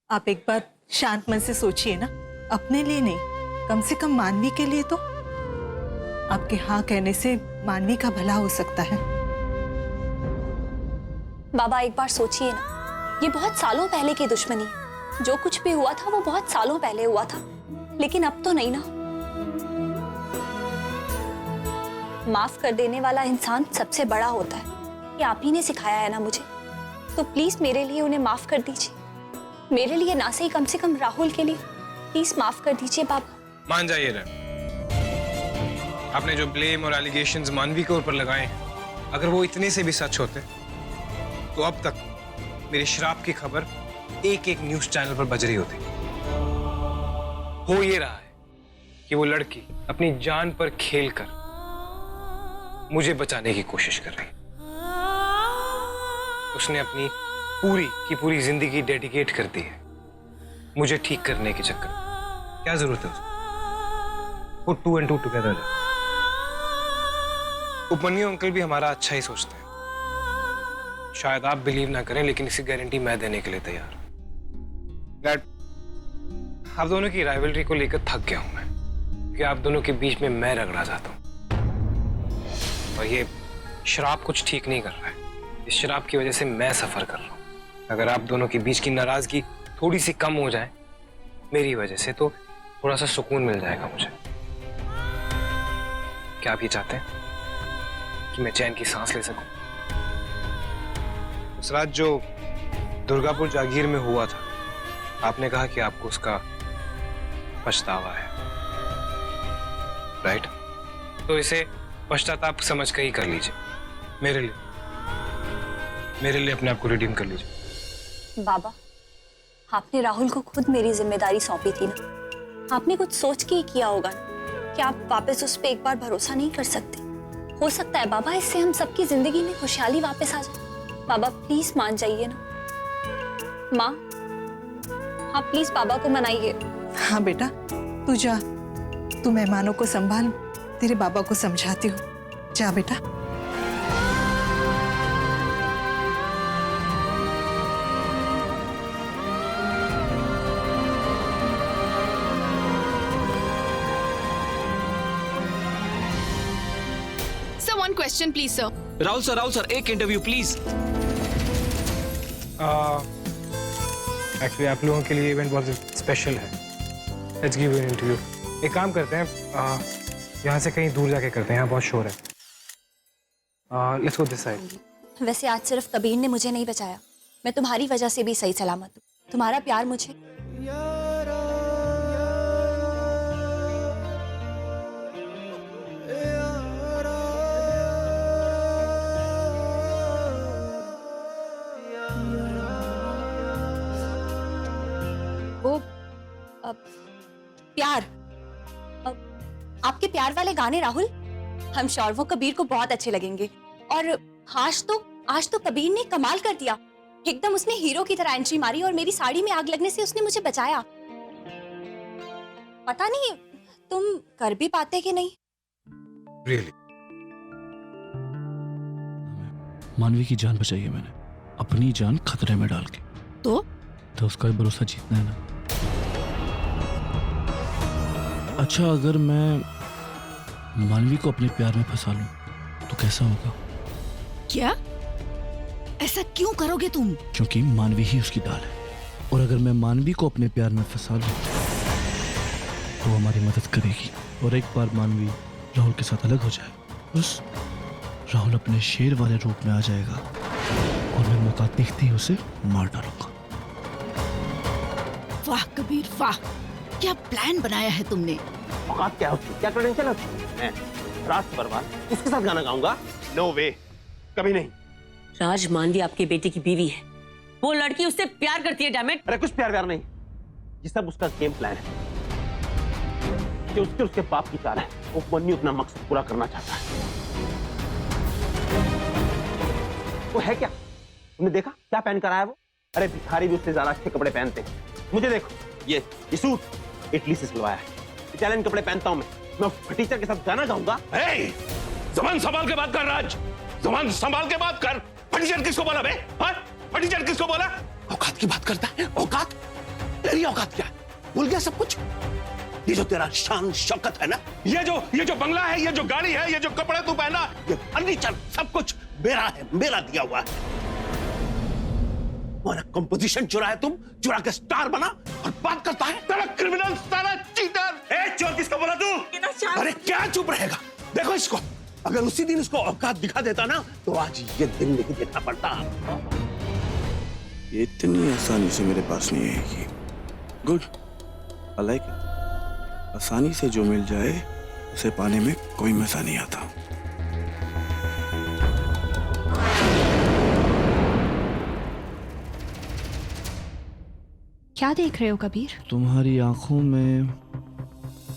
आप एक बार शांत मन से सोचिए ना, अपने लिए नहीं, कम से कम मानवी के लिए तो। आपके हाँ कहने से मानवी का भला हो सकता है। बाबा एक बार सोचिए ना, ये बहुत सालों पहले की दुश्मनी है। जो कुछ भी हुआ था वो बहुत सालों पहले हुआ था, लेकिन अब तो नहीं ना। माफ कर देने वाला इंसान सबसे बड़ा होता है, ये आप ही ने सिखाया है ना मुझे। तो प्लीज मेरे लिए उन्हें माफ कर दीजिए, मेरे लिए ना सही कम से कम राहुल के लिए प्लीज माफ कर दीजिए बाबा। मान जाइए रैम, आपने जो ब्लेम और एलिगेशंस मानवी के ऊपर लगाए हैं, अगर वो इतने से भी सच होते तो अब तक मेरे श्राप की खबर एक एक न्यूज चैनल पर बज रही होती। हो ये रहा है कि वो लड़की अपनी जान पर खेलकर मुझे बचाने की कोशिश कर रही। उसने अपनी पूरी की पूरी जिंदगी डेडिकेट कर दी है मुझे ठीक करने के चक्कर में। क्या जरूरत है उसको? Put 2 and 2 together। Upmanyu uncle भी हमारा अच्छा ही सोचते हैं। शायद आप बिलीव ना करें, लेकिन इसकी गारंटी मैं देने के लिए तैयार हूं। डैड, आप दोनों की राइवलरी को लेकर थक गया हूं मैं, कि आप दोनों के बीच में मैं रगड़ा जाता हूं, और ये शराब कुछ ठीक नहीं कर रहा है। इस शराब की वजह से मैं सफर कर रहा हूं। अगर आप दोनों के बीच की नाराजगी थोड़ी सी कम हो जाए मेरी वजह से, तो थोड़ा सा सुकून मिल जाएगा मुझे। क्या आप ये चाहते हैं कि मैं चैन की सांस ले सकूं? उस रात जो दुर्गापुर जागीर में हुआ था, आपने कहा कि आपको उसका पछतावा है, राइट? तो इसे पश्चाताप समझ कर ही कर लीजिए। मेरे लिए अपने आप को रिडीम कर लीजिए। बाबा, आपने राहुल को खुद मेरी जिम्मेदारी सौंपी थी ना, आपने कुछ सोच के ही किया होगा ना कि आप वापस उस पर एक बार भरोसा नहीं कर सकते। हो सकता है बाबा इससे हम सबकी जिंदगी में खुशहाली वापस आ जाए। बाबा प्लीज मान जाइए ना। माँ, आप प्लीज बाबा को मनाइए। हाँ बेटा, तू जा, तू मेहमानों को संभाल, तेरे बाबा को समझाती हूँ। जा बेटा। One question, please, sir. Rahul sir, एक इंटरव्यू प्लीज। एक्चुअली आप लोगों के लिए इवेंट बहुत स्पेशल है। Let's give you an interview. एक काम करते हैं, यहाँ से कहीं दूर जाके करते हैं, यहाँ बहुत शोर है। Let's go this side. वैसे आज सिर्फ कबीर ने मुझे नहीं बचाया, मैं तुम्हारी वजह से भी सही सलामत हूँ। तुम्हारा प्यार मुझे प्यार, आपके प्यार वाले गाने राहुल, हम श्योर वो कबीर को बहुत अच्छे लगेंगे। और आज तो कबीर ने कमाल कर दिया, एकदम उसने हीरो की तरह एंट्री मारी और मेरी साड़ी में आग लगने से उसने मुझे बचाया। पता नहीं तुम कर भी पाते कि नहीं। Really? मानवी की जान बचाई है मैंने, अपनी जान खतरे में डाल के। तो उसका भी भरोसा जीतना है ना। अच्छा, अगर मैं मानवी को अपने प्यार में फंसा लूं तो कैसा होगा? क्या? ऐसा क्यों करोगे तुम? क्योंकि मानवी ही उसकी ढाल है, और अगर मैं मानवी को अपने प्यार में फंसा लूं तो वो हमारी मदद करेगी, और एक बार मानवी राहुल के साथ अलग हो जाए, बस राहुल अपने शेर वाले रूप में आ जाएगा और मैं मौका देखते ही उसे मार डालूंगा। वाह कबीर वाह, क्या प्लान बनाया है तुमने। औकात क्या होती है, क्या क्रेडेंशियल होती है? मैं रात बर्बाद उसके साथ गाना गाऊंगा? नो वे, कभी नहीं। राज, मानवी आपके बेटे की बीवी है, वो लड़की उससे प्यार करती है। Damn it. अरे कुछ प्यार नहीं, ये सब उसका गेम प्लान है कि उसके बाप की चाल है। उपमन्यु अपना मकसद पूरा करना चाहता है। वो है क्या? तुमने देखा क्या पहन कर आया वो? अरे भिखारी भी उससे ज्यादा अच्छे कपड़े पहनते हैं। मुझे देखो, ये सूट इटली से सिलवाया है, इटालियन कपड़े पहनता हूं मैं टीचर के साथ गाना गाऊंगा। ज़बान संभाल के बात कर राज, ज़बान संभाल के बात कर। फटीचर किसको बोला बे? हाँ? फटीचर किसको बोला? औकात की बात करता है, औकात। तेरी औकात क्या है? भूल गया सब कुछ? ये जो तेरा शान शौकत है ना, ये जो बंगला है, ये जो गाड़ी है, ये जो कपड़े तू पहना, ये फर्नीचर सब कुछ मेरा है, मेरा दिया हुआ है। हमारा कंपोजिशन चुरा है, तुम चुरा के स्टार बना और बात करता है तेरा क्रिमिनल, सारा चीटर। ए चोर किसको बोला तू? अरे क्या चुप रहेगा? देखो इसको, अगर उसी दिन इसको औकात दिखा देता ना तो आज ये दिन नहीं देखना पड़ता। ये इतनी आसानी से मेरे पास नहीं आएगी। Good, I like it. आसानी से जो मिल जाए उसे पाने में कोई मजा नहीं आता। क्या देख रहे हो कबीर? तुम्हारी आंखों में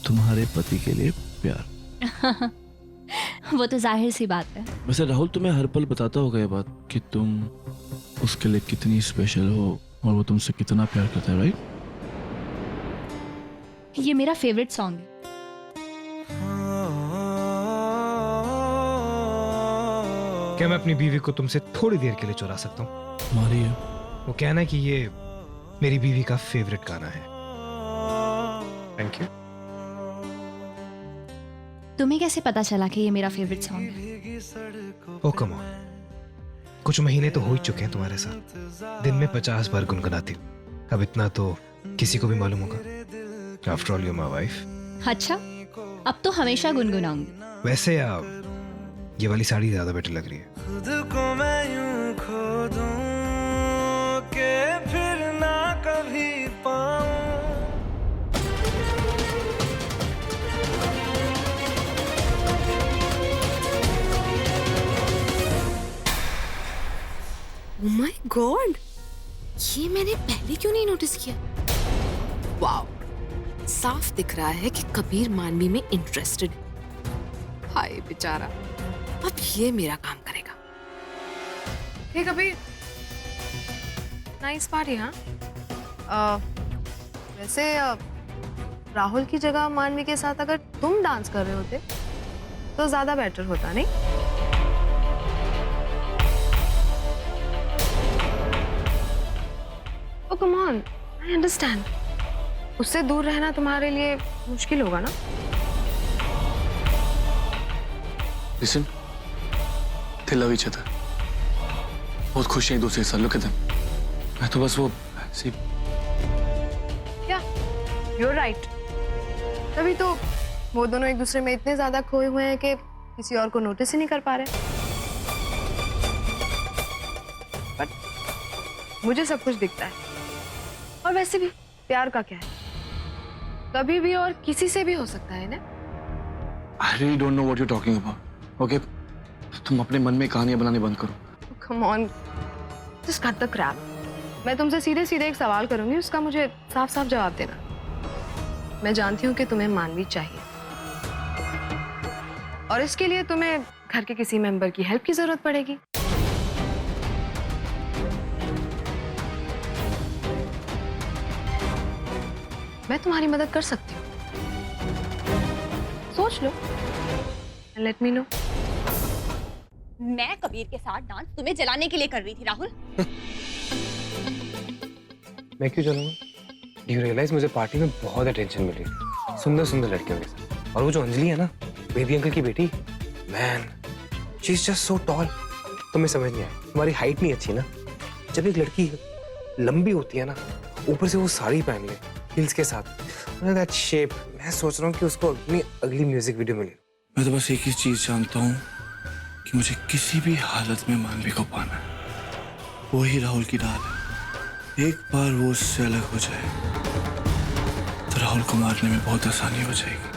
तुम्हारे पति के लिए प्यार। वो तो जाहिर सी बात है। वैसे राहुल तुम्हें हर पल बताता होगा ये बात कि तुम उसके लिए कितनी स्पेशल हो और वो तुमसे कितना प्यार करता है, राइट? ये मेरा फेवरेट सॉन्ग है। क्या मैं अपनी बीवी को तुमसे थोड़ी देर के लिए चुरा सकता हूँ? तुम्हारी है। वो कहना है कि ये मेरी बीवी का फेवरेट गाना है। Thank you. तुम्हें कैसे पता चला कि ये मेरा फेवरेट सॉन्ग है? ओ कम ऑन, कुछ महीने तो हो ही चुके हैं तुम्हारे साथ। दिन में 50 बार गुनगुनाती हूँ। अब इतना तो किसी को भी मालूम होगा। After all you my wife. अच्छा, अब तो हमेशा गुनगुनाऊंगी। वैसे ये वाली साड़ी ज्यादा बेटर लग रही है। खुद को मैं यूं खो दूं के फिर ना कभी पाऊं। Oh my God! ये मैंने पहले क्यों नहीं नोटिस किया? वाओ, साफ दिख रहा है कि कबीर मानवी में इंटरेस्टेड है। हाय बेचारा, अब ये मेरा काम करेगा। हे कबीर, नाइस पार्टी। हाँ, वैसे राहुल की जगह मानवी के साथ अगर तुम डांस कर रहे होते तो ज्यादा बेटर होता, नहीं? Oh, come on, I understand. उससे दूर रहना तुम्हारे लिए मुश्किल होगा ना? Listen, they love each other. बहुत खुश हैं एक दूसरे के साथ। Look at them. मैं तो बस वो ऐसी। क्या? You're right. तभी तो वो दोनों एक दूसरे में इतने ज्यादा खोए हुए हैं कि किसी और को नोटिस ही नहीं कर पा रहे। बट मुझे सब कुछ दिखता है। और वैसे भी प्यार का क्या है, कभी भी और किसी से भी हो सकता है ना? I really don't know what you're talking about. Okay, तुम अपने मन में कहानियां बनाने बंद करो। Come on, just cut the crap. मैं तुमसे सीधे सीधे एक सवाल करूंगी, उसका मुझे साफ साफ जवाब देना। मैं जानती हूँ कि तुम्हें मानवी चाहिए और इसके लिए तुम्हें घर के किसी मेंबर की हेल्प की जरूरत पड़ेगी। मैं तुम्हारी मदद कर सकती हूँ, सोच लो and let me know. मैं कबीर के साथ डांस तुम्हें जलाने के लिए कर रही थी राहुल। मैं क्यों चलूंगा? यू रियलाइज मुझे पार्टी में बहुत अटेंशन मिली, सुंदर सुंदर लड़कियों के साथ। और वो जो अंजलि है ना, बेबी अंकल की बेटी, man she is just so tall. तुम्हें समझ नहीं आया, तुम्हारी हाइट नहीं अच्छी ना। जब एक लड़की लंबी होती है ना, ऊपर से वो साड़ी पहन ले हिल्स के साथ, दैट शेप, मैं सोच रहा हूँ कि उसको अपनी अगली म्यूजिक वीडियो मिले। मैं तो बस एक ही चीज जानता हूँ कि मुझे किसी भी हालत में मानवी को पाना है। वो ही राहुल की डाल है। एक बार वो उससे अलग हो जाए तो राहुल को मारने में बहुत आसानी हो जाएगी।